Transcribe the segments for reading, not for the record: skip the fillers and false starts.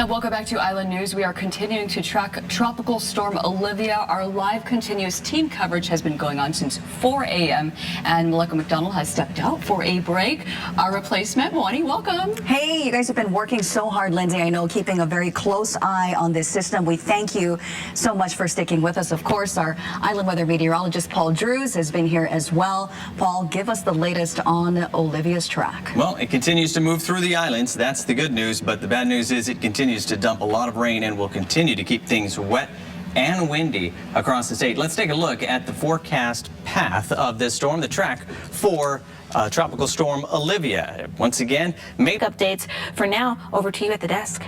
Welcome back to Island News. We are continuing to track Tropical Storm Olivia. Our live continuous team coverage has been going on since 4 a.m. and Melissa McDonald has stepped out for a break. Our replacement, Moani, welcome. Hey, you guys have been working so hard, Lindsay. I know, keeping a very close eye on this system. We thank you so much for sticking with us. Of course, our island weather meteorologist, Paul Drews, has been here as well. Paul, give us the latest on Olivia's track. Well, it continues to move through the islands. That's the good news, but the bad news is it continues to dump a lot of rain and will continue to keep things wet and windy across the state. Let's take a look at the forecast path of this storm, the track for Tropical Storm Olivia. Once again, make updates. For now, over to you at the desk.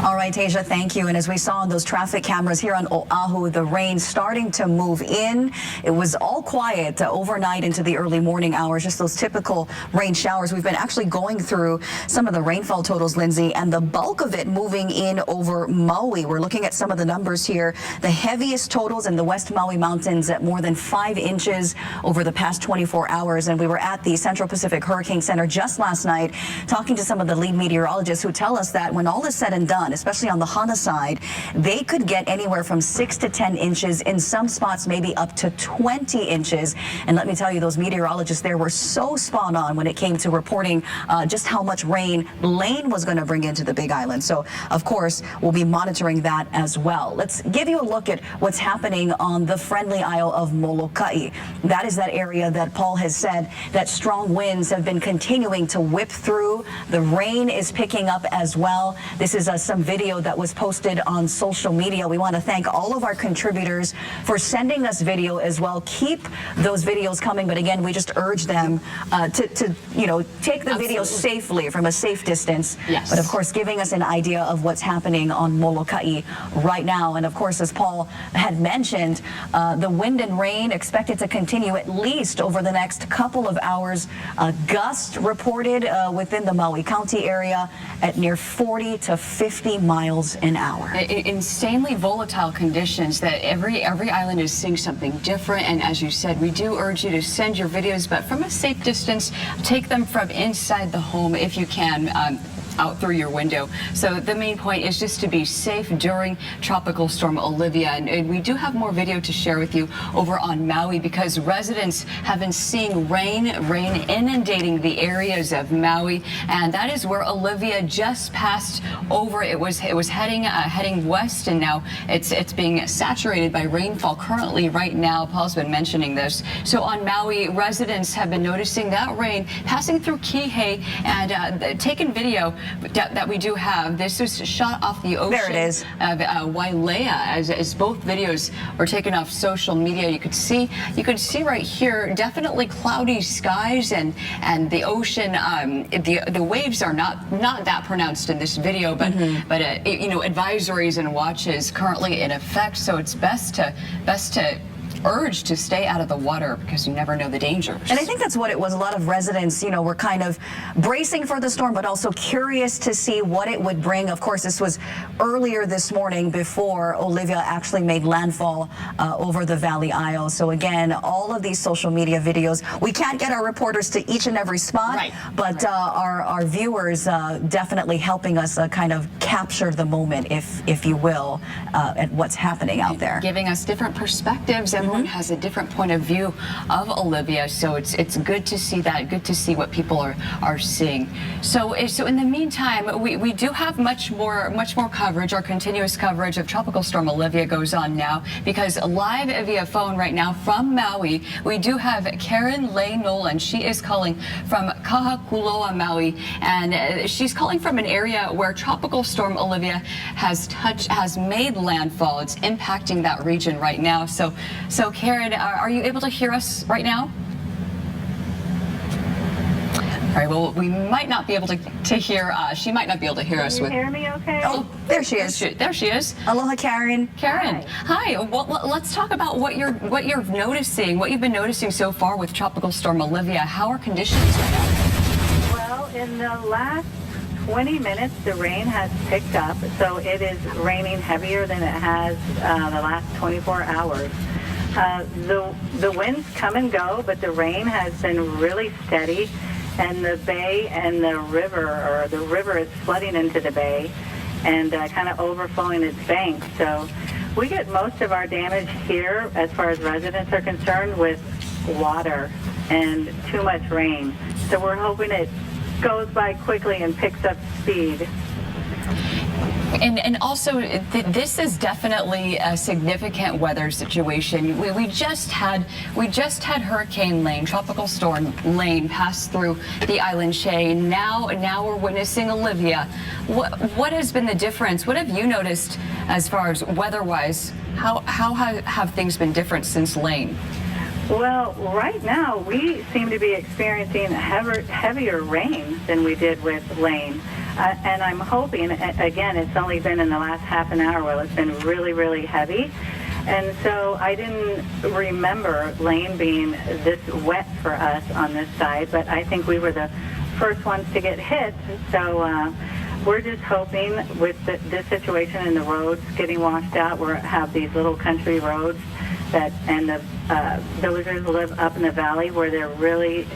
All right, Tasia, thank you. And as we saw on those traffic cameras here on Oahu, the rain starting to move in. It was all quiet overnight into the early morning hours, just those typical rain showers. We've been actually going through some of the rainfall totals, Lindsay, and the bulk of it moving in over Maui. We're looking at some of the numbers here. The heaviest totals in the West Maui Mountains at more than 5 inches over the past 24 hours. And we were at the Central Pacific Hurricane Center just last night talking to some of the lead meteorologists who tell us that when all is said and done, especially on the Hana side, they could get anywhere from 6 to 10 inches, in some spots maybe up to 20 inches. And let me tell you, those meteorologists there were so spot on when it came to reporting just how much rain Lane was going to bring into the Big Island. So, of course, we'll be monitoring that as well. Let's give you a look at what's happening on the Friendly Isle of Molokai. That is that area that Paul has said that strong winds have been continuing to whip through. The rain is picking up as well. This is some video that was posted on social media. We want to thank all of our contributors for sending us video as well. Keep those videos coming, but again, we just urge them to take the video safely from a safe distance. Yes. But of course, giving us an idea of what's happening on Molokai right now. And of course, as Paul had mentioned, the wind and rain expected to continue at least over the next couple of hours. Gust reported within the Maui County area at near 40 to 50 miles an hour. Insanely volatile conditions that every island is seeing something different. And as you said, we do urge you to send your videos, but from a safe distance. Take them from inside the home if you can. Out through your window. So the main point is just to be safe during Tropical Storm Olivia. And we do have more video to share with you over on Maui because residents have been seeing rain inundating the areas of Maui. And that is where Olivia just passed over. It was heading west, and now it's being saturated by rainfall currently right now. Paul's been mentioning this. So on Maui, residents have been noticing that rain passing through Kihei and taken video that we do have. This was shot off the ocean. There it is. Of Wailea, as both videos were taken off social media. You could see right here definitely cloudy skies and the ocean. The waves are not that pronounced in this video, but advisories and watches currently in effect. So it's best to urge to stay out of the water because you never know the dangers. And I think that's what it was. A lot of residents, were kind of bracing for the storm, but also curious to see what it would bring. Of course, this was earlier this morning before Olivia actually made landfall over the Valley Isle. So again, all of these social media videos, we can't get our reporters to each and every spot, right, but our viewers definitely helping us kind of capture the moment, if you will, at what's happening out there. Giving us different perspectives. Everyone has a different point of view of Olivia, so it's good to see that. Good to see what people are seeing. So in the meantime, we do have much more coverage. Our continuous coverage of Tropical Storm Olivia goes on now because live via phone right now from Maui, we do have Karen Leigh Nolan. She is calling from Kahakuloa, Maui, and she's calling from an area where Tropical Storm Olivia has made landfall. It's impacting that region right now. So Karen, are you able to hear us right now? All right, well, we might not be able to hear, she might not be able to hear us. Can you hear me okay? Oh, there she is. There she is. Aloha, Karen. Karen, hi. Well, let's talk about what you're noticing, what you've been noticing so far with Tropical Storm Olivia. How are conditions right now? Well, in the last 20 minutes, the rain has picked up, so it is raining heavier than it has the last 24 hours. The winds come and go, but the rain has been really steady. and the bay and the river is flooding into the bay and kind of overflowing its banks. So we get most of our damage here, as far as residents are concerned, with water and too much rain. So we're hoping it goes by quickly and picks up speed. And also, this is definitely a significant weather situation. We just had Hurricane Lane, Tropical Storm Lane, pass through the island chain. Now we're witnessing Olivia. What has been the difference? What have you noticed as far as weather-wise? How have things been different since Lane? Well, right now we seem to be experiencing heavier rain than we did with Lane. And I'm hoping, again, it's only been in the last half an hour where it's been really, really heavy. And so I didn't remember Lane being this wet for us on this side, but I think we were the first ones to get hit. So we're just hoping with this situation and the roads getting washed out, we have these little country roads and the villagers live up in the valley where they're really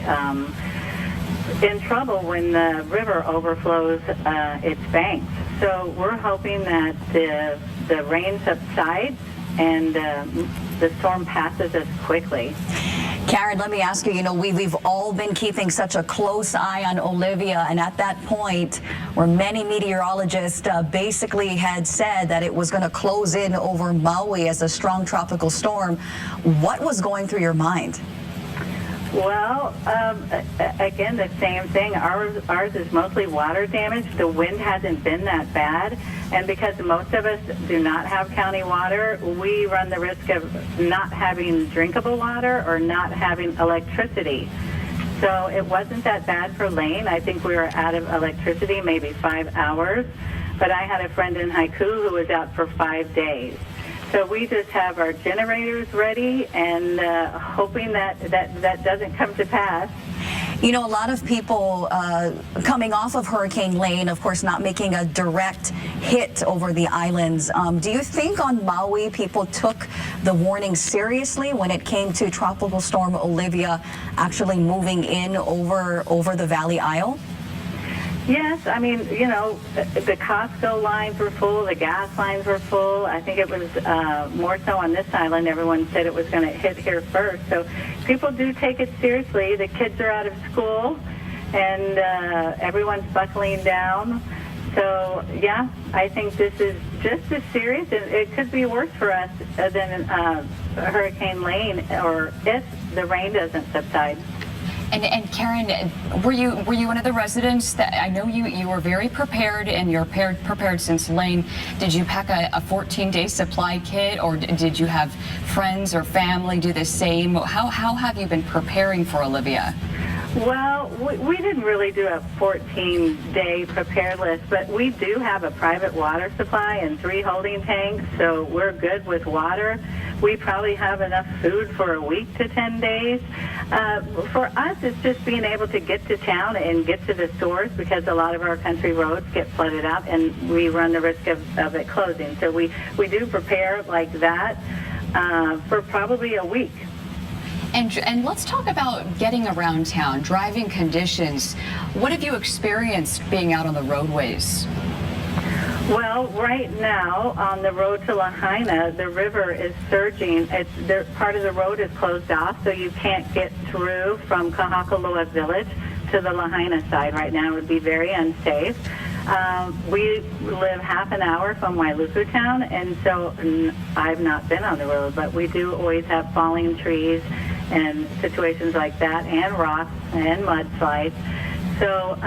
in trouble when the river overflows its banks. So we're hoping that the rain subsides and the storm passes us quickly. Karen, let me ask you, we've all been keeping such a close eye on Olivia, and at that point where many meteorologists basically had said that it was going to close in over Maui as a strong tropical storm, what was going through your mind? Well, again, the same thing. Ours is mostly water damage. The wind hasn't been that bad. And because most of us do not have county water, we run the risk of not having drinkable water or not having electricity. So it wasn't that bad for Lane. I think we were out of electricity maybe 5 hours. But I had a friend in Haiku who was out for 5 days. So we just have our generators ready and hoping that doesn't come to pass. A lot of people coming off of Hurricane Lane, of course, not making a direct hit over the islands. Do you think on Maui people took the warning seriously when it came to Tropical Storm Olivia actually moving in over the Valley Isle? Yes, I mean, the Costco lines were full, the gas lines were full. I think it was more so on this island. Everyone said it was going to hit here first. So people do take it seriously. The kids are out of school, and everyone's buckling down. So, yeah, I think this is just as serious. It could be worse for us than Hurricane Lane, or if the rain doesn't subside. And Karen, were you one of the residents that I know you were very prepared, and you're prepared since Lane? Did you pack a 14-day supply kit, or did you have friends or family do the same? How have you been preparing for Olivia? Well, we didn't really do a 14-day prepare list, but we do have a private water supply and 3 holding tanks, so we're good with water. We probably have enough food for a week to 10 days. For us, it's just being able to get to town and get to the stores, because a lot of our country roads get flooded out and we run the risk of it closing. So we do prepare like that for probably a week. And let's talk about getting around town, driving conditions. What have you experienced being out on the roadways? Well, right now on the road to Lahaina, the river is surging. Part of the road is closed off, so you can't get through from Kahakaloa Village to the Lahaina side right now. It would be very unsafe. We live half an hour from Wailuku town, and so I've not been on the road, but we do always have falling trees and situations like that, and rocks and mudslides. So